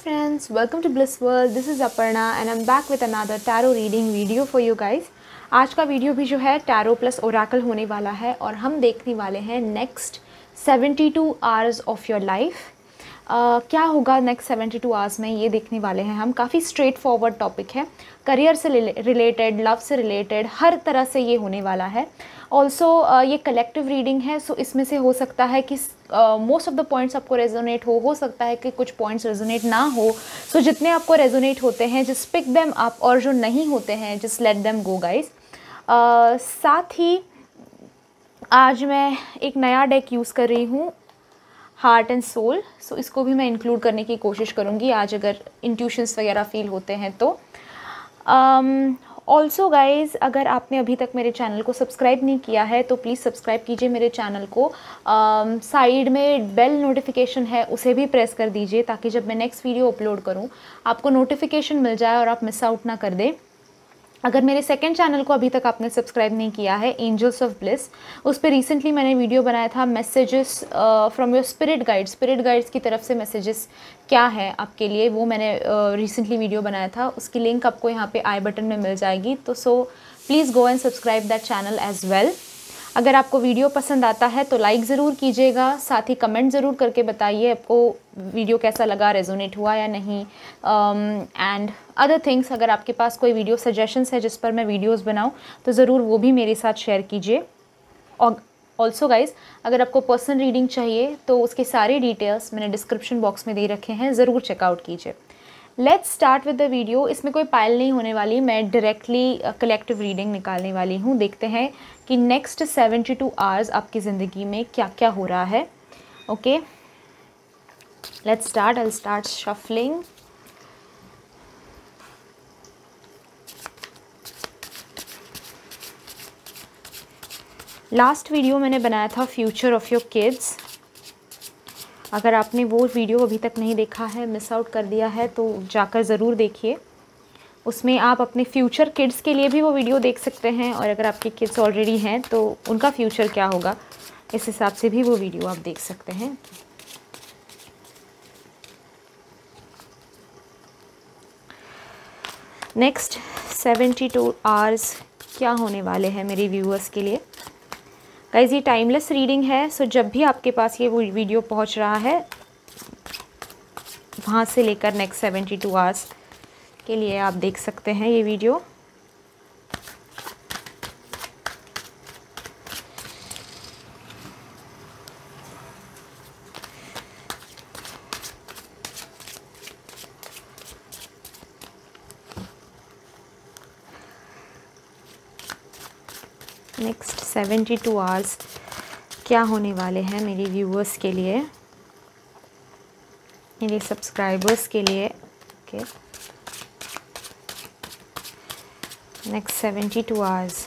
friends, welcome to Bliss World. This is Aparna and I'm back with another tarot reading video for you guys. आज का video भी जो है tarot plus Oracle होने वाला है और हम देखने वाले हैं next 72 hours of your life. क्या होगा नेक्स्ट 72 आवर्स में, ये देखने वाले हैं हम। काफ़ी स्ट्रेट फॉरवर्ड टॉपिक है, करियर से रिलेटेड, लव से रिलेटेड, हर तरह से ये होने वाला है। ऑल्सो ये कलेक्टिव रीडिंग है, सो इसमें से हो सकता है कि मोस्ट ऑफ द पॉइंट्स आपको रेजोनेट हो सकता है कि कुछ पॉइंट्स रेजोनेट ना हो। सो जितने आपको रेजोनेट होते हैं जस्ट पिक देम अप, और जो नहीं होते हैं just let them go guys. साथ ही आज मैं एक नया डेक यूज़ कर रही हूँ, हार्ट एंड सोल। सो इसको भी मैं इंक्लूड करने की कोशिश करूँगी आज, अगर इंट्यूशंस वगैरह फील होते हैं तो। ऑल्सो गाइज़, अगर आपने अभी तक मेरे चैनल को सब्सक्राइब नहीं किया है तो प्लीज़ सब्सक्राइब कीजिए मेरे चैनल को। साइड में बेल नोटिफिकेशन है, उसे भी प्रेस कर दीजिए ताकि जब मैं नेक्स्ट वीडियो अपलोड करूँ आपको नोटिफिकेशन मिल जाए और आप मिस आउट ना कर दें। अगर मेरे सेकंड चैनल को अभी तक आपने सब्सक्राइब नहीं किया है, एंजल्स ऑफ ब्लिस, उस पर रिसेंटली मैंने वीडियो बनाया था messages from your spirit guides की तरफ से मैसेजेस क्या है आपके लिए, वो मैंने रिसेंटली वीडियो बनाया था। उसकी लिंक आपको यहाँ पे आई बटन में मिल जाएगी, तो so please go and subscribe that channel as well. अगर आपको वीडियो पसंद आता है तो लाइक ज़रूर कीजिएगा, साथ ही कमेंट ज़रूर करके बताइए आपको वीडियो कैसा लगा, रेजोनेट हुआ या नहीं। एंड अदर थिंग्स, अगर आपके पास कोई वीडियो सजेशंस है जिस पर मैं वीडियोस बनाऊं तो ज़रूर वो भी मेरे साथ शेयर कीजिए। और ऑल्सो गाइज़, अगर आपको पर्सनल रीडिंग चाहिए तो उसके सारे डिटेल्स मैंने डिस्क्रिप्शन बॉक्स में दे रखे हैं, ज़रूर चेकआउट कीजिए। Let's start with the video. इसमें कोई पायल नहीं होने वाली, मैं डायरेक्टली कलेक्टिव रीडिंग निकालने वाली हूँ। देखते हैं कि नेक्स्ट 72 आवर्स आपकी ज़िंदगी में क्या क्या हो रहा है। Okay, let's start. I will start shuffling. Last video मैंने बनाया था फ्यूचर ऑफ योर किड्स। अगर आपने वो वीडियो अभी तक नहीं देखा है, मिस आउट कर दिया है, तो जाकर ज़रूर देखिए। उसमें आप अपने फ्यूचर किड्स के लिए भी वो वीडियो देख सकते हैं, और अगर आपके किड्स ऑलरेडी हैं तो उनका फ्यूचर क्या होगा इस हिसाब से भी वो वीडियो आप देख सकते हैं। नेक्स्ट 72 आवर्स क्या होने वाले हैं मेरे व्यूअर्स के लिए। गाइज, ये टाइमलेस रीडिंग है, सो जब भी आपके पास ये वीडियो पहुंच रहा है वहाँ से लेकर नेक्स्ट 72 आवर्स के लिए आप देख सकते हैं ये वीडियो। नेक्स्ट 72 आवर्स क्या होने वाले हैं मेरे व्यूअर्स के लिए, मेरे सब्सक्राइबर्स के लिए। ओके, नेक्स्ट 72 आवर्स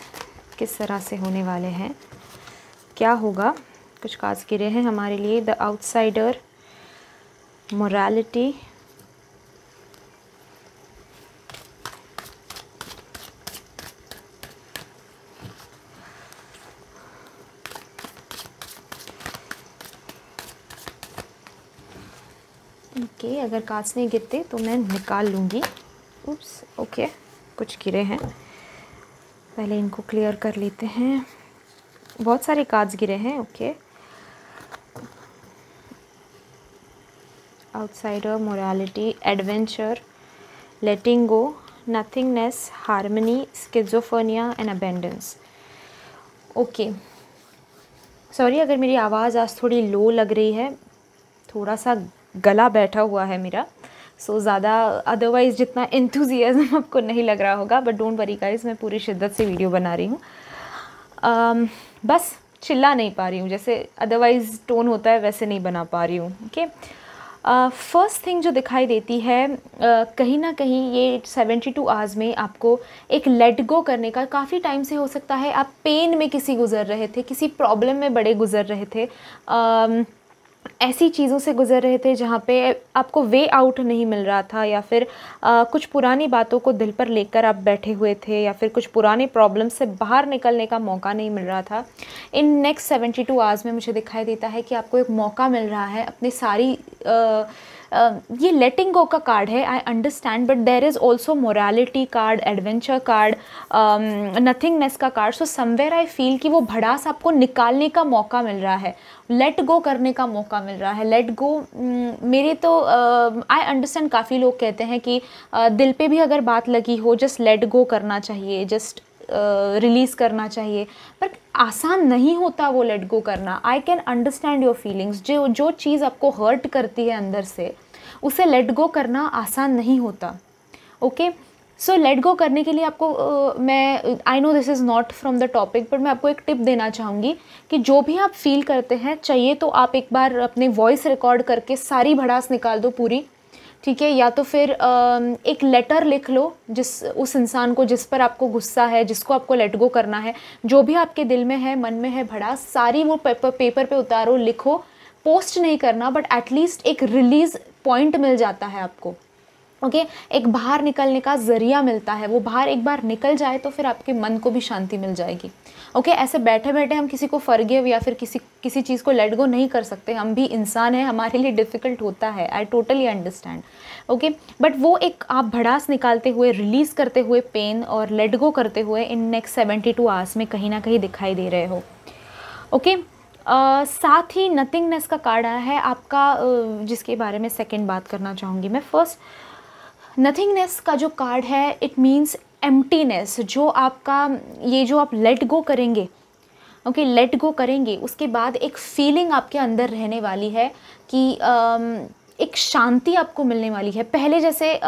किस तरह से होने वाले हैं, क्या होगा। कुछ कार्ड्स गिरे हैं हमारे लिए। The outsider, morality, okay. अगर कार्ड्स नहीं गिरते तो मैं निकाल लूँगी। उप्स, ओके, कुछ गिरे हैं, पहले इनको क्लियर कर लेते हैं। बहुत सारे कार्ड्स गिरे हैं। Okay, outsider, morality, adventure, letting go, nothingness, harmony, schizophrenia and abundance. Okay, sorry अगर मेरी आवाज़ आज थोड़ी लो लग रही है, थोड़ा सा गला बैठा हुआ है मेरा, सो ज़्यादा अदरवाइज़ जितना एंथुजियाज्म आपको नहीं लग रहा होगा, बट डोंट वरी गाइस, मैं पूरी शिद्दत से वीडियो बना रही हूँ। बस चिल्ला नहीं पा रही हूँ, जैसे अदरवाइज़ टोन होता है वैसे नहीं बना पा रही हूँ। ओके, फर्स्ट थिंग जो दिखाई देती है, कहीं ना कहीं ये 72 आवर्स में आपको एक लेट गो करने का काफ़ी टाइम से हो सकता है। आप पेन में किसी गुज़र रहे थे, किसी प्रॉब्लम में बड़े गुज़र रहे थे, ऐसी चीज़ों से गुज़र रहे थे जहाँ पे आपको वे आउट नहीं मिल रहा था, या फिर कुछ पुरानी बातों को दिल पर लेकर आप बैठे हुए थे, या फिर कुछ पुराने प्रॉब्लम से बाहर निकलने का मौका नहीं मिल रहा था। इन नेक्स्ट 72 आवर्स में मुझे दिखाई देता है कि आपको एक मौका मिल रहा है अपनी सारी ये लेटिंग गो का कार्ड है, I understand, but there is also morality card, adventure card, nothingness का card. So somewhere I feel कि वो भड़ास आपको निकालने का मौका मिल रहा है, लेट गो करने का मौका मिल रहा है. लेट गो, मेरे तो आई अंडरस्टैंड काफ़ी लोग कहते हैं कि दिल पे भी अगर बात लगी हो जस्ट लेट गो करना चाहिए, जस्ट रिलीज़ करना चाहिए, पर आसान नहीं होता वो लेट गो करना. I can understand your feelings. जो चीज़ आपको हर्ट करती है अंदर से, उसे लेट गो करना आसान नहीं होता. ओके, सो लेट गो करने के लिए आपको मैं, I know this is not from the topic, but मैं आपको एक टिप देना चाहूँगी कि जो भी आप फील करते हैं, चाहिए तो आप एक बार अपने वॉइस रिकॉर्ड करके सारी भड़ास निकाल दो पूरी, ठीक है, या तो फिर एक लेटर लिख लो उस इंसान को जिस पर आपको गुस्सा है, जिसको आपको लेट गो करना है. जो भी आपके दिल में है, मन में है भड़ास, सारी वो पेपर पे उतारो, लिखो. पोस्ट नहीं करना, बट एटलीस्ट एक रिलीज़ पॉइंट मिल जाता है आपको. ओके, एक बाहर निकलने का ज़रिया मिलता है. वो बाहर एक बार निकल जाए तो फिर आपके मन को भी शांति मिल जाएगी. ओके, ऐसे बैठे बैठे हम किसी को फॉरगिव या फिर किसी चीज़ को लेट गो नहीं कर सकते. हम भी इंसान हैं, हमारे लिए डिफ़िकल्ट होता है. I totally understand. Okay, but वो एक आप भड़ास निकालते हुए, रिलीज़ करते हुए पेन और लेट गो करते हुए इन नेक्स्ट 72 आवर्स में कहीं ना कहीं दिखाई दे रहे हो. ओके, साथ ही नथिंगनेस का कार्ड आया है आपका, जिसके बारे में सेकेंड बात करना चाहूँगी मैं. फर्स्ट, नथिंगनेस का जो कार्ड है, इट मीन्स एम्प्टीनेस. जो आपका ये जो आप लेट गो करेंगे, ओके, लेट गो करेंगे, उसके बाद एक फीलिंग आपके अंदर रहने वाली है कि एक शांति आपको मिलने वाली है. पहले जैसे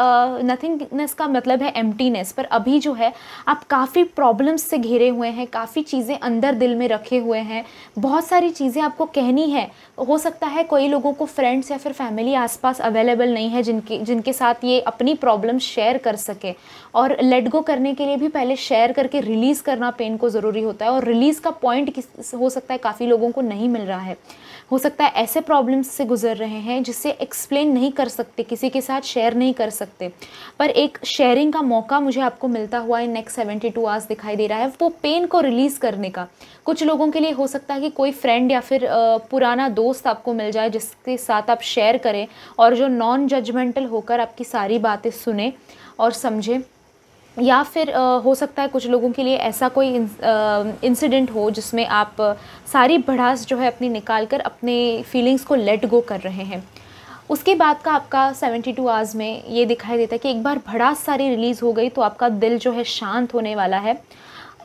नथिंगनेस का मतलब है एम्प्टीनेस, पर अभी जो है आप काफ़ी प्रॉब्लम्स से घिरे हुए हैं, काफ़ी चीज़ें अंदर दिल में रखे हुए हैं, बहुत सारी चीज़ें आपको कहनी है. हो सकता है कोई लोगों को फ्रेंड्स या फिर फैमिली आसपास अवेलेबल नहीं है जिनके साथ ये अपनी प्रॉब्लम शेयर कर सके. और लेट गो करने के लिए भी पहले शेयर करके रिलीज़ करना पेन को ज़रूरी होता है. और रिलीज़ का पॉइंट हो सकता है काफ़ी लोगों को नहीं मिल रहा है. हो सकता है ऐसे प्रॉब्लम्स से गुजर रहे हैं जिससे एक्सप्लेन नहीं कर सकते, किसी के साथ शेयर नहीं कर सकते, पर एक शेयरिंग का मौका मुझे आपको मिलता हुआ इन नेक्स्ट 72 आवर्स दिखाई दे रहा है, वो पेन को रिलीज़ करने का. कुछ लोगों के लिए हो सकता है कि कोई फ्रेंड या फिर पुराना दोस्त आपको मिल जाए जिसके साथ आप शेयर करें और जो नॉन जजमेंटल होकर आपकी सारी बातें सुने और समझे. या फिर हो सकता है कुछ लोगों के लिए ऐसा कोई इंसिडेंट हो जिसमें आप सारी भड़ास जो है अपनी निकाल कर अपने फीलिंग्स को लेट गो कर रहे हैं. उसके बाद का आपका 72 आवर्स में ये दिखाई देता है कि एक बार भड़ास सारी रिलीज़ हो गई तो आपका दिल जो है शांत होने वाला है.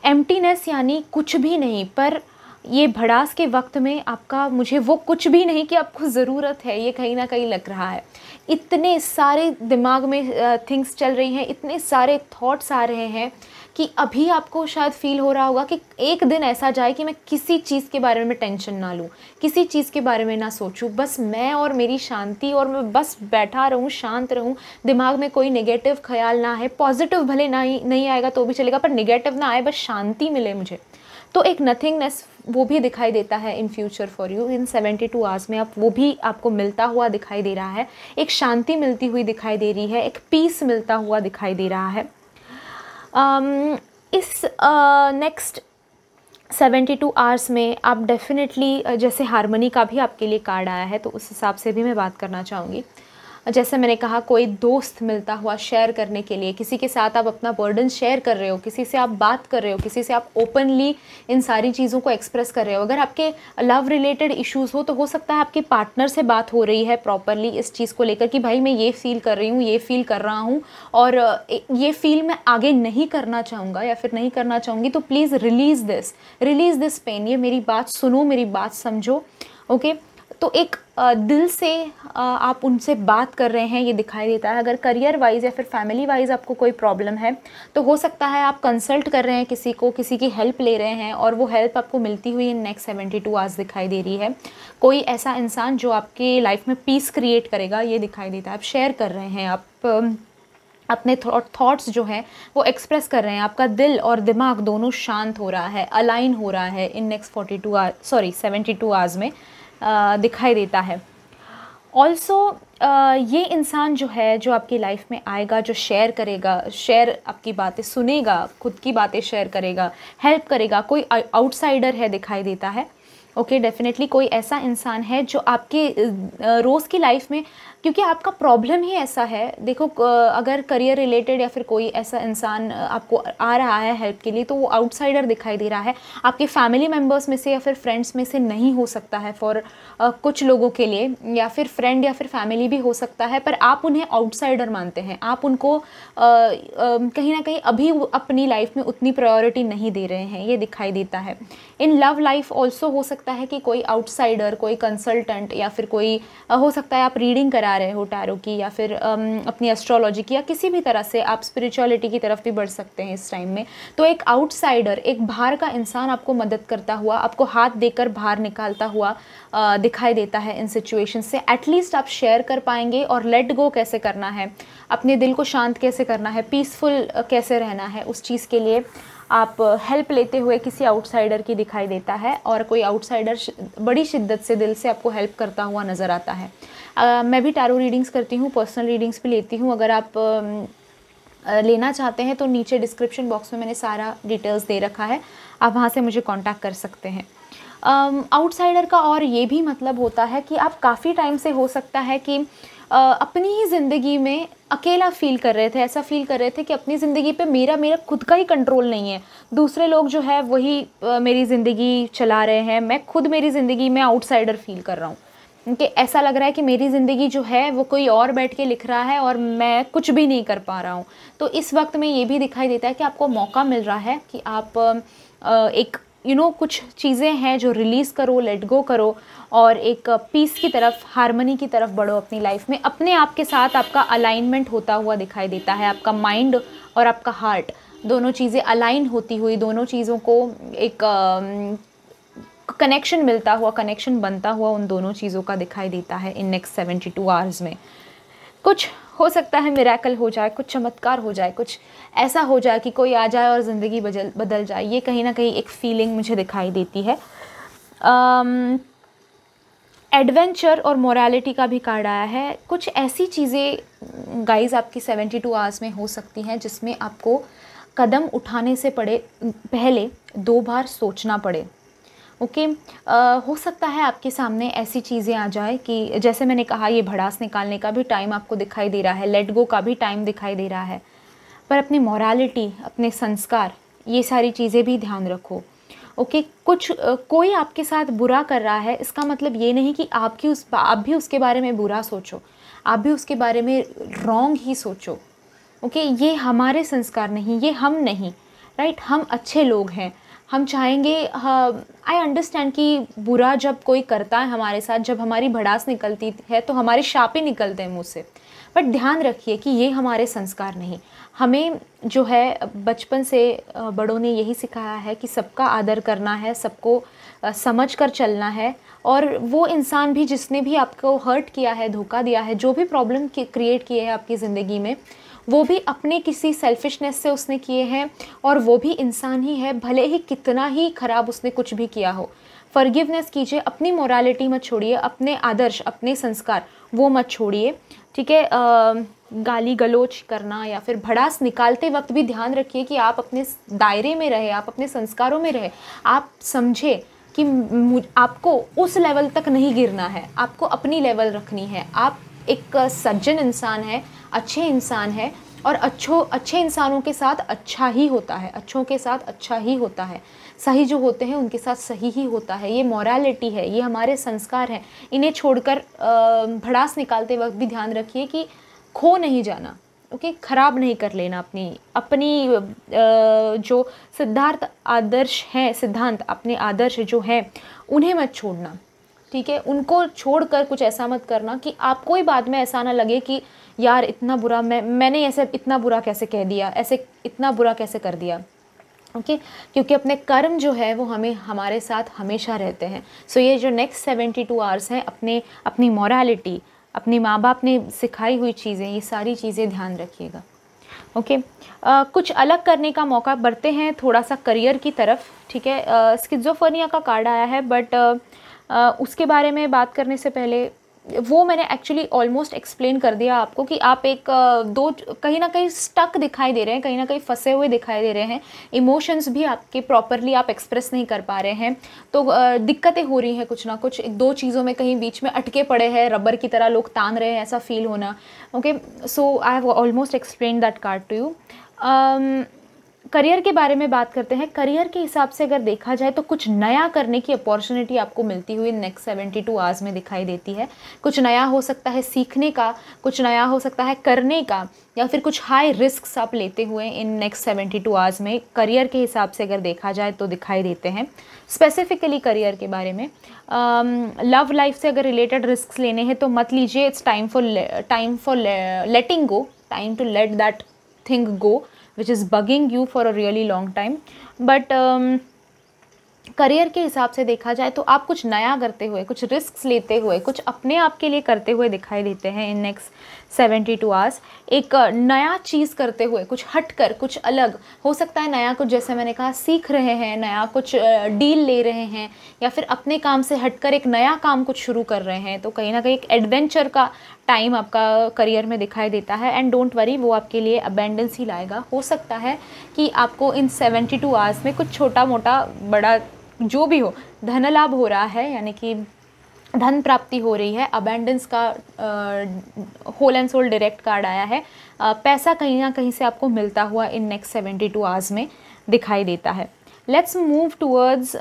एम्प्टीनेस यानी कुछ भी नहीं, पर ये भड़ास के वक्त में आपका, मुझे वो कुछ भी नहीं कि आपको ज़रूरत है, ये कहीं ना कहीं लग रहा है. इतने सारे दिमाग में थिंग्स चल रही हैं, इतने सारे थॉट्स आ रहे हैं कि अभी आपको शायद फील हो रहा होगा कि एक दिन ऐसा जाए कि मैं किसी चीज़ के बारे में टेंशन ना लूँ, किसी चीज़ के बारे में ना सोचूं, बस मैं और मेरी शांति, और मैं बस बैठा रहूँ, शांत रहूँ, दिमाग में कोई नेगेटिव ख्याल ना आए. पॉजिटिव भले नहीं आएगा तो भी चलेगा, पर नेगेटिव ना आए, बस शांति मिले मुझे. तो एक नथिंगनेस वो भी दिखाई देता है in future for you. In 72 hours में आप वो भी आपको मिलता हुआ दिखाई दे रहा है. एक शांति मिलती हुई दिखाई दे रही है, एक पीस मिलता हुआ दिखाई दे रहा है. इस नेक्स्ट 72 आवर्स में आप डेफिनेटली, जैसे हारमोनी का भी आपके लिए कार्ड आया है तो उस हिसाब से भी मैं बात करना चाहूँगी. जैसे मैंने कहा, कोई दोस्त मिलता हुआ शेयर करने के लिए, किसी के साथ आप अपना बर्डन शेयर कर रहे हो, किसी से आप बात कर रहे हो, किसी से आप ओपनली इन सारी चीज़ों को एक्सप्रेस कर रहे हो. अगर आपके लव रिलेटेड इश्यूज़ तो हो सकता है आपके पार्टनर से बात हो रही है प्रॉपरली इस चीज़ को लेकर कि भाई मैं ये फ़ील कर रही हूँ, ये फ़ील कर रहा हूँ और ये फ़ील मैं आगे नहीं करना चाहूँगा या फिर नहीं करना चाहूँगी, तो प्लीज़ रिलीज़ दिस पेन. ये मेरी बात सुनो, मेरी बात समझो. ओके, तो एक दिल से आप उनसे बात कर रहे हैं, ये दिखाई देता है. अगर करियर वाइज या फिर फैमिली वाइज आपको कोई प्रॉब्लम है तो हो सकता है आप कंसल्ट कर रहे हैं किसी की हेल्प ले रहे हैं और वो हेल्प आपको मिलती हुई इन नेक्स्ट 72 आवर्स दिखाई दे रही है. कोई ऐसा इंसान जो आपके लाइफ में पीस क्रिएट करेगा, ये दिखाई देता है. आप शेयर कर रहे हैं, आप अपने थॉट्स जो हैं वो एक्सप्रेस कर रहे हैं. आपका दिल और दिमाग दोनों शांत हो रहा है, अलाइन हो रहा है इन नेक्स्ट 72 आवर्स में दिखाई देता है. ऑल्सो ये इंसान जो है, जो आपकी लाइफ में आएगा, जो शेयर करेगा, आपकी बातें सुनेगा, खुद की बातें शेयर करेगा, हेल्प करेगा, कोई आउटसाइडर है दिखाई देता है. ओके, डेफिनेटली कोई ऐसा इंसान है जो आपके रोज़ की लाइफ में, क्योंकि आपका प्रॉब्लम ही ऐसा है। देखो, अगर करियर रिलेटेड या फिर कोई ऐसा इंसान आपको आ रहा है हेल्प के लिए, तो वो आउटसाइडर दिखाई दे रहा है, आपके फैमिली मेम्बर्स में से या फिर फ्रेंड्स में से नहीं हो सकता है फॉर कुछ लोगों के लिए, या फिर फ्रेंड या फिर फैमिली भी हो सकता है, पर आप उन्हें आउटसाइडर मानते हैं। आप उनको कहीं ना कहीं अभी अपनी लाइफ में उतनी प्रायोरिटी नहीं दे रहे हैं, ये दिखाई देता है। इन लव लाइफ ऑल्सो हो सकता है कि कोई आउटसाइडर, कोई कंसल्टेंट, या फिर कोई हो सकता है आप रीडिंग करा रहे हो टैरो की, या फिर अपनी एस्ट्रोलॉजी की, या किसी भी तरह से आप स्पिरिचुअलिटी की तरफ भी बढ़ सकते हैं इस टाइम में। तो एक आउटसाइडर, एक बाहर का इंसान आपको मदद करता हुआ, आपको हाथ देकर बाहर निकालता हुआ दिखाई देता है इन सिचुएशन से। एटलीस्ट आप शेयर कर पाएंगे, और लेट गो कैसे करना है, अपने दिल को शांत कैसे करना है, पीसफुल कैसे रहना है, उस चीज़ के लिए आप हेल्प लेते हुए किसी आउटसाइडर की दिखाई देता है। और कोई आउटसाइडर बड़ी शिद्दत से दिल से आपको हेल्प करता हुआ नज़र आता है। मैं भी टैरो रीडिंग्स करती हूँ, पर्सनल रीडिंग्स भी लेती हूँ। अगर आप लेना चाहते हैं तो नीचे डिस्क्रिप्शन बॉक्स में मैंने सारा डिटेल्स दे रखा है, आप वहाँ से मुझे कांटेक्ट कर सकते हैं। आउटसाइडर का और ये भी मतलब होता है कि आप काफ़ी टाइम से हो सकता है कि अपनी ही ज़िंदगी में अकेला फ़ील कर रहे थे, ऐसा फ़ील कर रहे थे कि अपनी ज़िंदगी पे मेरा खुद का ही कंट्रोल नहीं है, दूसरे लोग जो है वही मेरी ज़िंदगी चला रहे हैं, मैं खुद मेरी ज़िंदगी में आउटसाइडर फ़ील कर रहा हूँ। क्योंकि ऐसा लग रहा है कि मेरी ज़िंदगी जो है वो कोई और बैठ के लिख रहा है और मैं कुछ भी नहीं कर पा रहा हूँ। तो इस वक्त में ये भी दिखाई देता है कि आपको मौका मिल रहा है कि आप एक कुछ चीज़ें हैं जो रिलीज़ करो, लेट गो करो, और एक पीस की तरफ, हार्मनी की तरफ बढ़ो अपनी लाइफ में। अपने आप के साथ आपका अलाइनमेंट होता हुआ दिखाई देता है, आपका माइंड और आपका हार्ट दोनों चीज़ें अलाइन होती हुई, दोनों चीज़ों को एक कनेक्शन मिलता हुआ, कनेक्शन बनता हुआ उन दोनों चीज़ों का दिखाई देता है इन नेक्स्ट 72 आवर्स में। कुछ हो सकता है मिरेकल हो जाए, कुछ चमत्कार हो जाए, कुछ ऐसा हो जाए कि कोई आ जाए और ज़िंदगी बदल जाए। ये कहीं ना कहीं एक फीलिंग मुझे दिखाई देती है। एडवेंचर और मोरालिटी का भी कार्ड आया है। कुछ ऐसी चीज़ें गाइस आपकी 72 आवर्स में हो सकती हैं जिसमें आपको कदम उठाने से पहले 2 बार सोचना पड़े। ओके, हो सकता है आपके सामने ऐसी चीज़ें आ जाए कि जैसे मैंने कहा, ये भड़ास निकालने का भी टाइम आपको दिखाई दे रहा है, लेट गो का भी टाइम दिखाई दे रहा है, पर अपनी मोरालिटी, अपने संस्कार, ये सारी चीज़ें भी ध्यान रखो। ओके, कोई आपके साथ बुरा कर रहा है, इसका मतलब ये नहीं कि आप भी उसके बारे में बुरा सोचो, आप भी उसके बारे में रॉन्ग ही सोचो। ओके, ये हमारे संस्कार नहीं, ये हम नहीं, राइट। हम अच्छे लोग हैं, हम चाहेंगे, आई अंडरस्टैंड कि बुरा जब कोई करता है हमारे साथ, जब हमारी भड़ास निकलती है तो हमारे शाप ही निकलते हैं मुँह से, बट ध्यान रखिए कि ये हमारे संस्कार नहीं। हमें जो है बचपन से बड़ों ने यही सिखाया है कि सबका आदर करना है, सबको समझ कर चलना है, और वो इंसान भी जिसने भी आपको हर्ट किया है, धोखा दिया है, जो भी प्रॉब्लम क्रिएट किए हैं आपकी ज़िंदगी में, वो भी अपने किसी सेल्फिशनेस से उसने किए हैं, और वो भी इंसान ही है, भले ही कितना ही ख़राब उसने कुछ भी किया हो। फॉरगिवनेस कीजिए, अपनी मोरालिटी मत छोड़िए, अपने आदर्श, अपने संस्कार वो मत छोड़िए, ठीक है। गाली गलोच करना या फिर भड़ास निकालते वक्त भी ध्यान रखिए कि आप अपने दायरे में रहे, आप अपने संस्कारों में रहे। आप समझे कि आपको उस लेवल तक नहीं गिरना है, आपको अपनी लेवल रखनी है। आप एक सज्जन इंसान है, अच्छे इंसान है, और अच्छे इंसानों के साथ अच्छा ही होता है, अच्छों के साथ अच्छा ही होता है, सही जो होते हैं उनके साथ सही ही होता है। ये मोरालिटी है, ये हमारे संस्कार हैं। इन्हें छोड़कर भड़ास निकालते वक्त भी ध्यान रखिए कि खो नहीं जाना, ओके, ख़राब नहीं कर लेना अपनी जो सिद्धांत अपने आदर्श जो हैं उन्हें मत छोड़ना, ठीक है। उनको छोड़कर कुछ ऐसा मत करना कि आपको ही बाद में ऐसा ना लगे कि यार इतना बुरा मैंने ऐसे इतना बुरा कैसे कह दिया, ऐसे इतना बुरा कैसे कर दिया, ओके। क्योंकि अपने कर्म जो है वो हमारे साथ हमेशा रहते हैं। सो ये जो नेक्स्ट 72 आवर्स हैं, अपनी मोरालिटी, अपने माँ बाप ने सिखाई हुई चीज़ें, ये सारी चीज़ें ध्यान रखिएगा, ओके। कुछ अलग करने का मौका, बढ़ते हैं थोड़ा सा करियर की तरफ, ठीक है। स्किज़ोफ्रेनिया का कार्ड आया है, बट उसके बारे में बात करने से पहले वो मैंने एक्चुअली ऑलमोस्ट एक्सप्लेन कर दिया आपको कि आप एक दो कहीं ना कहीं स्टक दिखाई दे रहे हैं, कहीं ना कहीं फंसे हुए दिखाई दे रहे हैं, इमोशंस भी आपके प्रॉपरली आप एक्सप्रेस नहीं कर पा रहे हैं, तो दिक्कतें हो रही हैं कुछ ना कुछ, एक दो चीज़ों में कहीं बीच में अटके पड़े हैं, रबर की तरह लोग तान रहे हैं, ऐसा फील होना। Okay, so I have almost explain that card to you. Career के बारे में बात करते हैं। करियर के हिसाब से अगर देखा जाए तो कुछ नया करने की अपॉर्चुनिटी आपको मिलती हुई नेक्स्ट 72 आवर्स में दिखाई देती है। कुछ नया हो सकता है सीखने का, कुछ नया हो सकता है करने का, या फिर कुछ हाई रिस्क आप लेते हुए इन नेक्स्ट 72 आवर्स में करियर के हिसाब से अगर देखा जाए तो दिखाई देते हैं। स्पेसिफिकली करियर के बारे में, लव लाइफ से अगर रिलेटेड रिस्क लेने हैं तो मत लीजिए। It's time for letting go, time to let that thing go which is bugging you for a really long time. But career के हिसाब से देखा जाए तो आप कुछ नया करते हुए, कुछ रिस्क लेते हुए, कुछ अपने आप के लिए करते हुए दिखाई देते हैं इन नेक्स्ट 72 आवर्स। एक नया चीज़ करते हुए, कुछ हटकर, कुछ अलग हो सकता है, नया कुछ जैसे मैंने कहा सीख रहे हैं, नया कुछ डील ले रहे हैं, या फिर अपने काम से हटकर एक नया काम कुछ शुरू कर रहे हैं। तो कहीं ना कहीं एक एडवेंचर का टाइम आपका करियर में दिखाई देता है। एंड डोंट वरी, वो आपके लिए अबेंडेंस ही लाएगा। हो सकता है कि आपको इन 72 आवर्स में कुछ छोटा मोटा बड़ा जो भी हो धन लाभ हो रहा है, यानी कि धन प्राप्ति हो रही है। अबेंडेंस का whole and soul direct card आया है। पैसा कहीं ना कहीं से आपको मिलता हुआ इन नेक्स्ट 72 आवर्स में दिखाई देता है। Let's move towards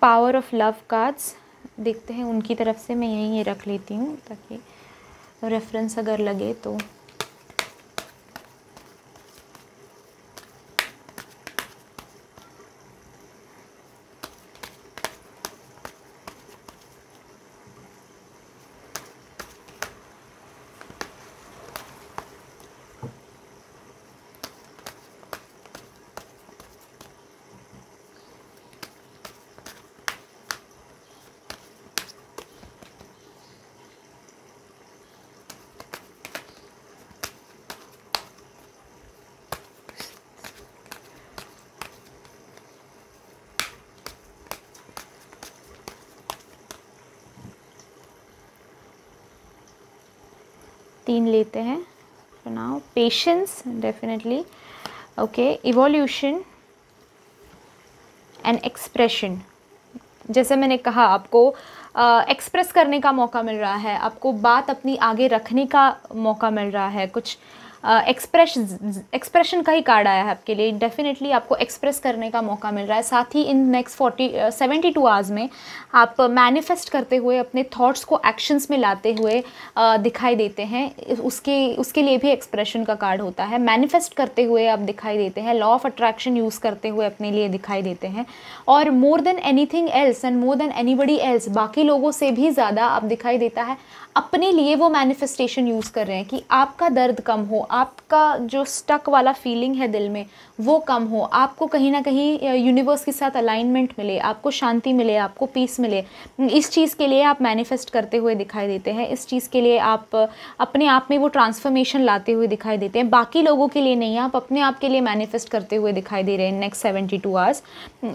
power of love cards. देखते हैं उनकी तरफ से। मैं यहीं ये रख लेती हूँ ताकि रेफरेंस अगर लगे तो। तीन लेते हैं for now. Patience definitely, okay, evolution and expression. जैसे मैंने कहा, आपको एक्सप्रेस करने का मौका मिल रहा है, आपको बात अपनी आगे रखने का मौका मिल रहा है। कुछ एक्सप्रेशन का ही कार्ड आया है आपके लिए। डेफिनेटली आपको एक्सप्रेस करने का मौका मिल रहा है। साथ ही इन नेक्स्ट 72 आवर्स में आप मैनिफेस्ट करते हुए, अपने थॉट्स को एक्शंस में लाते हुए दिखाई देते हैं। उसके लिए भी एक्सप्रेशन का कार्ड होता है। मैनिफेस्ट करते हुए आप दिखाई देते हैं, लॉ ऑफ अट्रैक्शन यूज़ करते हुए अपने लिए दिखाई देते हैं। और more than anything else and more than anybody else, बाकी लोगों से भी ज़्यादा आप दिखाई देता है अपने लिए वो मैनिफेस्टेशन यूज़ कर रहे हैं कि आपका दर्द कम हो, आपका जो स्टक वाला फीलिंग है दिल में वो कम हो, आपको कहीं ना कहीं यूनिवर्स के साथ अलाइनमेंट मिले, आपको शांति मिले, आपको पीस मिले। इस चीज़ के लिए आप मैनिफेस्ट करते हुए दिखाई देते हैं। इस चीज़ के लिए आप अपने आप में वो ट्रांसफॉर्मेशन लाते हुए दिखाई देते हैं। बाकी लोगों के लिए नहीं, आप अपने आप के लिए मैनिफेस्ट करते हुए दिखाई दे रहे हैं नेक्स्ट 72 आवर्स।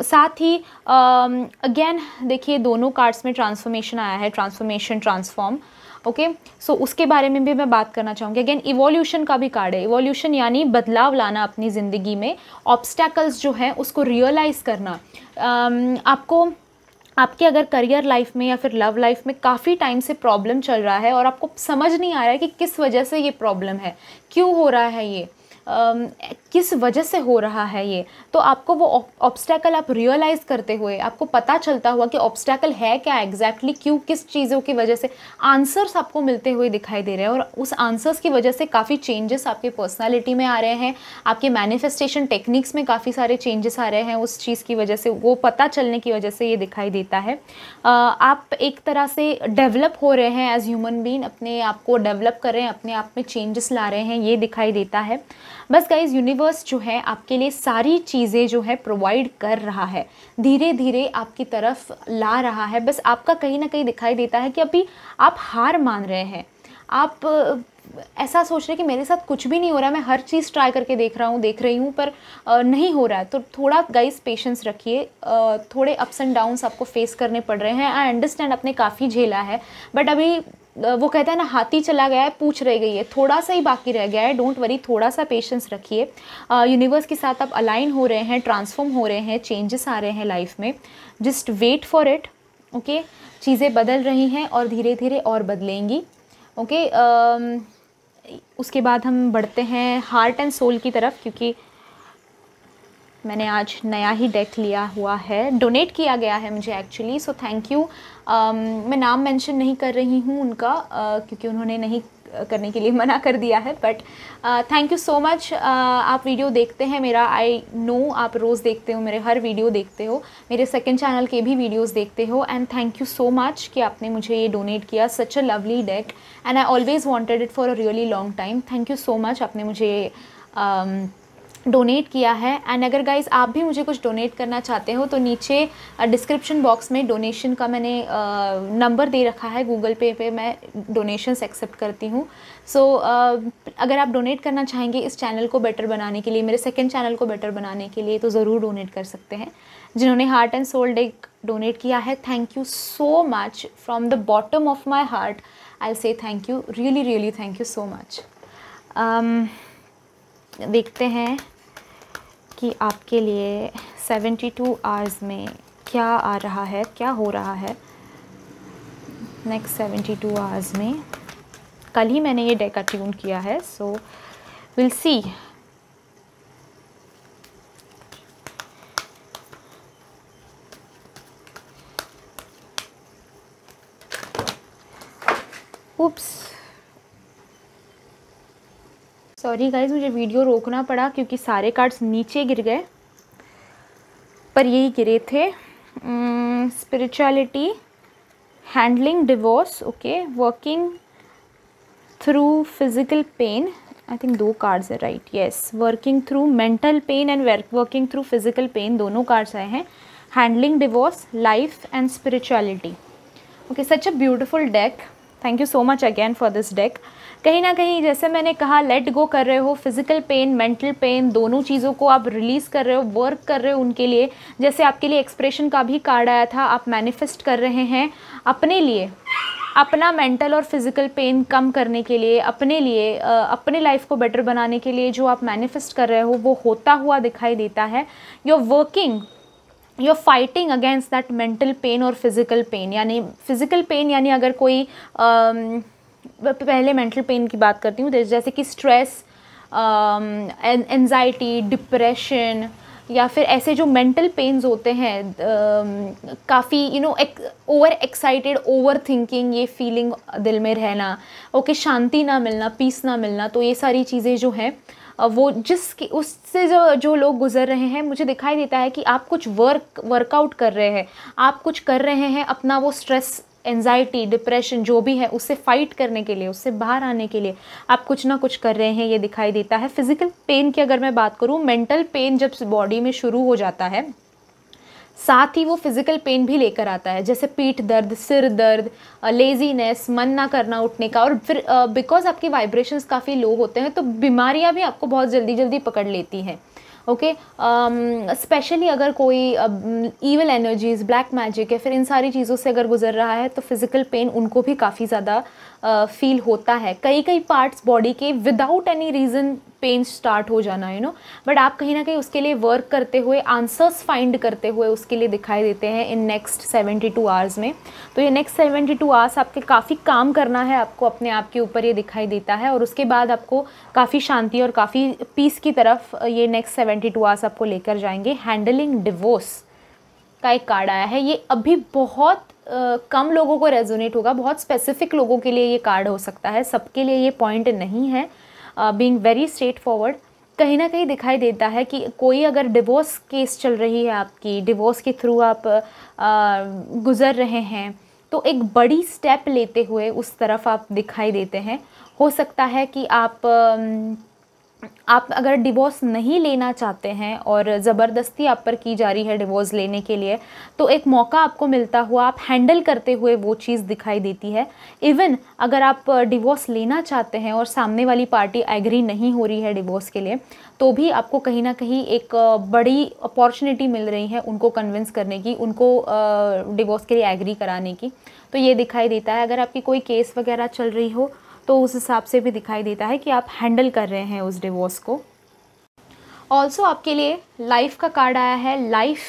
साथ ही अगेन देखिए, दोनों कार्ड्स में ट्रांसफॉर्मेशन आया है, ट्रांसफॉर्मेशन, ट्रांसफॉर्म। ओके, सो उसके बारे में भी मैं बात करना चाहूँगी। अगेन इवोल्यूशन का भी कार्ड है। इवोल्यूशन यानी बदलाव लाना अपनी ज़िंदगी में, ऑब्स्टैकल्स जो हैं उसको रियलाइज़ करना। आपको आपके अगर करियर लाइफ में या फिर लव लाइफ में काफ़ी टाइम से प्रॉब्लम चल रहा है और आपको समझ नहीं आ रहा है कि किस वजह से ये प्रॉब्लम है, क्यों हो रहा है ये, किस वजह से हो रहा है ये, तो आपको वो ऑब्स्टैकल आप रियलाइज़ करते हुए आपको पता चलता हुआ कि ऑब्स्टैकल है क्या एग्जैक्टली, क्यों, किस चीज़ों की वजह से आंसर्स आपको मिलते हुए दिखाई दे रहे हैं। और उस आंसर्स की वजह से काफ़ी चेंजेस आपके पर्सनालिटी में आ रहे हैं, आपके मैनिफेस्टेशन टेक्निक्स में काफ़ी सारे चेंजेस आ रहे हैं। उस चीज़ की वजह से, वो पता चलने की वजह से ये दिखाई देता है। आप एक तरह से डेवलप हो रहे हैं एज ह्यूमन बीइंग, अपने आप को डेवलप कर रहे हैं, अपने आप में चेंजेस ला रहे हैं, ये दिखाई देता है। बस गाइज, यूनिवर्स जो है आपके लिए सारी चीज़ें जो है प्रोवाइड कर रहा है, धीरे धीरे आपकी तरफ ला रहा है। बस आपका कहीं ना कहीं दिखाई देता है कि अभी आप हार मान रहे हैं, आप ऐसा सोच रहे कि मेरे साथ कुछ भी नहीं हो रहा है, मैं हर चीज़ ट्राई करके देख रही हूँ पर नहीं हो रहा है। तो थोड़ा गाइस पेशेंस रखिए, थोड़े अप्स एंड डाउन्स आपको फेस करने पड़ रहे हैं। आई अंडरस्टैंड, आपने काफ़ी झेला है, बट अभी वो कहता है ना, हाथी चला गया है पूंछ रह गई है, थोड़ा सा ही बाकी रह गया है। डोंट वरी, थोड़ा सा पेशेंस रखिए। यूनिवर्स के साथ आप अलाइन हो रहे हैं, ट्रांसफॉर्म हो रहे हैं, चेंजेस आ रहे हैं लाइफ में। Just wait for it, okay. चीज़ें बदल रही हैं और धीरे धीरे और बदलेंगी, ओके। उसके बाद हम बढ़ते हैं हार्ट एंड सोल की तरफ, क्योंकि मैंने आज नया ही डेक लिया हुआ है, डोनेट किया गया है मुझे एक्चुअली, सो थैंक यू। मैं नाम मेंशन नहीं कर रही हूँ उनका, क्योंकि उन्होंने नहीं करने के लिए मना कर दिया है, but thank you so much. आप वीडियो देखते हैं मेरा, आई नो आप रोज़ देखते हो, मेरे हर वीडियो देखते हो, मेरे सेकंड चैनल के भी वीडियोस देखते हो, and thank you so much कि आपने मुझे ये डोनेट किया। Such a lovely deck and I always wanted it for a really long time. Thank you so much, आपने मुझे डोनेट किया है। एंड अगर गाइज़ आप भी मुझे कुछ डोनेट करना चाहते हो तो नीचे डिस्क्रिप्शन बॉक्स में डोनेशन का मैंने नंबर दे रखा है, गूगल पे मैं डोनेशंस एक्सेप्ट करती हूँ। सो अगर आप डोनेट करना चाहेंगे इस चैनल को बेटर बनाने के लिए, मेरे सेकंड चैनल को बेटर बनाने के लिए, तो ज़रूर डोनेट कर सकते हैं। जिन्होंने heart and soul deck donate किया है, thank you so much from the bottom of my heart. I say thank you, really really thank you so much. देखते हैं कि आपके लिए 72 आवर्स में क्या आ रहा है, क्या हो रहा है नेक्स्ट 72 आवर्स में। कल ही मैंने ये डेक ट्यून किया है, so will see. Oops, sorry guys, मुझे वीडियो रोकना पड़ा क्योंकि सारे कार्ड्स नीचे गिर गए, पर यही गिरे थे। Spirituality, handling divorce, okay, working through physical pain, I think 2 cards है, right, yes, working through mental pain and working through physical pain, दोनों कार्ड्स आए हैं। Handling divorce, life and spirituality, okay, such a beautiful deck. Thank you so much again for this deck. कहीं ना कहीं जैसे मैंने कहा, लेट गो कर रहे हो, फिजिकल पेन, मेंटल पेन, दोनों चीज़ों को आप रिलीज़ कर रहे हो, वर्क कर रहे हो उनके लिए। जैसे आपके लिए एक्सप्रेशन का भी कार्ड आया था, आप मैनिफेस्ट कर रहे हैं अपने लिए, अपना मेंटल और फिजिकल पेन कम करने के लिए, अपने लिए, अपने लाइफ को बेटर बनाने के लिए जो आप मैनिफेस्ट कर रहे हो वो होता हुआ दिखाई देता है। You are working, you are fighting against that mental pain और फिजिकल पेन। यानी फिजिकल पेन यानी अगर कोई पहले मेंटल पेन की बात करती हूँ, जैसे कि स्ट्रेस, एंजाइटी, डिप्रेशन, या फिर ऐसे जो मेंटल पेन्स होते हैं, काफ़ी ओवर एक्साइटेड, ओवर थिंकिंग, ये फीलिंग दिल में रहना, ओके, शांति ना मिलना, पीस ना मिलना, तो ये सारी चीज़ें जो हैं वो उससे जो लोग गुजर रहे हैं, मुझे दिखाई देता है कि आप कुछ वर्कआउट कर रहे हैं, आप कुछ कर रहे हैं अपना वो स्ट्रेस, एंजाइटी, डिप्रेशन जो भी है उससे फाइट करने के लिए, उससे बाहर आने के लिए आप कुछ ना कुछ कर रहे हैं, ये दिखाई देता है। फिजिकल पेन की अगर मैं बात करूँ, मेंटल पेन जब बॉडी में शुरू हो जाता है, साथ ही वो फिजिकल पेन भी लेकर आता है, जैसे पीठ दर्द, सिर दर्द, लेजीनेस, मन ना करना उठने का, और फिर बिकॉज आपके वाइब्रेशंस काफ़ी लो होते हैं तो बीमारियां भी आपको बहुत जल्दी जल्दी पकड़ लेती हैं, ओके। स्पेशली अगर कोई ईविल एनर्जीज, ब्लैक मैजिक या फिर इन सारी चीज़ों से अगर गुजर रहा है तो फिज़िकल पेन उनको भी काफ़ी ज़्यादा फील होता है। कई पार्ट्स बॉडी के without any reason pain start हो जाना, बट आप कहीं ना कहीं उसके लिए वर्क करते हुए, आंसर्स फाइंड करते हुए उसके लिए दिखाई देते हैं इन नेक्स्ट 72 आवर्स में। तो ये नेक्स्ट 72 आवर्स आपके काफ़ी काम करना है आपको अपने आप के ऊपर, ये दिखाई देता है, और उसके बाद आपको काफ़ी शांति और काफ़ी पीस की तरफ ये नेक्स्ट 72 आवर्स आपको लेकर जाएंगे। हैंडलिंग डिवोर्स का एक कार्ड आया है, ये अभी बहुत कम लोगों को रेजोनेट होगा, बहुत स्पेसिफिक लोगों के लिए ये कार्ड हो सकता है, सबके लिए ये पॉइंट नहीं है। बीइंग वेरी स्ट्रेट फॉरवर्ड, कहीं ना कहीं दिखाई देता है कि कोई अगर डिवोर्स केस चल रही है आपकी, डिवोर्स के थ्रू आप गुज़र रहे हैं, तो एक बड़ी स्टेप लेते हुए उस तरफ आप दिखाई देते हैं। हो सकता है कि आप आप अगर डिवोर्स नहीं लेना चाहते हैं और ज़बरदस्ती आप पर की जा रही है डिवोर्स लेने के लिए, तो एक मौका आपको मिलता हुआ आप हैंडल करते हुए वो चीज़ दिखाई देती है। इवन अगर आप डिवोर्स लेना चाहते हैं और सामने वाली पार्टी एग्री नहीं हो रही है डिवोर्स के लिए, तो भी आपको कहीं ना कहीं एक बड़ी अपॉर्चुनिटी मिल रही है उनको कन्विंस करने की, उनको डिवोर्स के लिए एग्री कराने की। तो ये दिखाई देता है। अगर आपकी कोई केस वगैरह चल रही हो तो उस हिसाब से भी दिखाई देता है कि आप हैंडल कर रहे हैं उस डिवोर्स को। ऑल्सो आपके लिए लाइफ का कार्ड आया है। लाइफ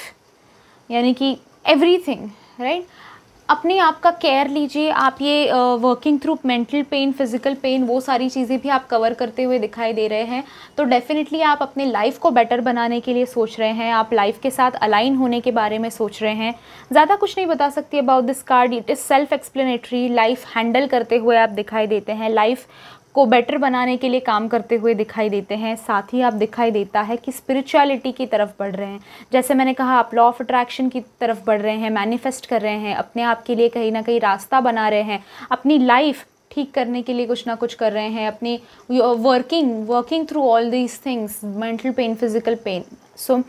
यानी कि एवरीथिंग, राइट। अपने आप का केयर लीजिए। आप ये working through mental pen, physical pain, वो सारी चीज़ें भी आप कवर करते हुए दिखाई दे रहे हैं। तो डेफिनेटली आप अपने लाइफ को बेटर बनाने के लिए सोच रहे हैं, आप लाइफ के साथ अलाइन होने के बारे में सोच रहे हैं। ज़्यादा कुछ नहीं बता सकती about this card, it is self explanatory. Life handle करते हुए आप दिखाई देते हैं, लाइफ को बेटर बनाने के लिए काम करते हुए दिखाई देते हैं। साथ ही आप दिखाई देता है कि स्पिरिचुअलिटी की तरफ बढ़ रहे हैं। जैसे मैंने कहा, आप लॉ ऑफ अट्रैक्शन की तरफ बढ़ रहे हैं, मैनिफेस्ट कर रहे हैं, अपने आप के लिए कहीं ना कहीं रास्ता बना रहे हैं, अपनी लाइफ ठीक करने के लिए कुछ ना कुछ कर रहे हैं, अपनी working through all these things, mental pen, physical pain. So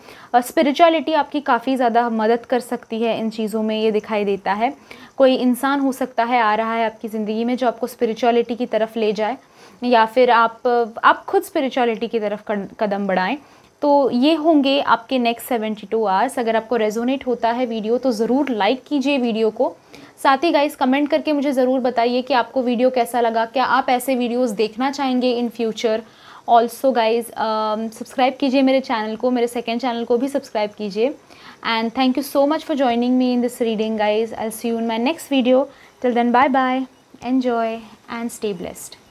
spirituality आपकी काफ़ी ज़्यादा मदद कर सकती है इन चीज़ों में, ये दिखाई देता है। कोई इंसान हो सकता है आ रहा है आपकी ज़िंदगी में जो आपको स्पिरिचुअलिटी की तरफ ले जाए, या फिर आप खुद स्पिरिचुअलिटी की तरफ कदम बढ़ाएं। तो ये होंगे आपके नेक्स्ट 72 आवर्स। अगर आपको रेजोनेट होता है वीडियो तो ज़रूर लाइक कीजिए वीडियो को। साथ ही गाइस कमेंट करके मुझे ज़रूर बताइए कि आपको वीडियो कैसा लगा, क्या आप ऐसे वीडियोस देखना चाहेंगे in future. Also guys subscribe कीजिए मेरे चैनल को, मेरे सेकेंड चैनल को भी सब्सक्राइब कीजिए। And thank you so much for joining me in this reading guys. I will see you in my next video. Till then bye bye, enjoy and stay blessed.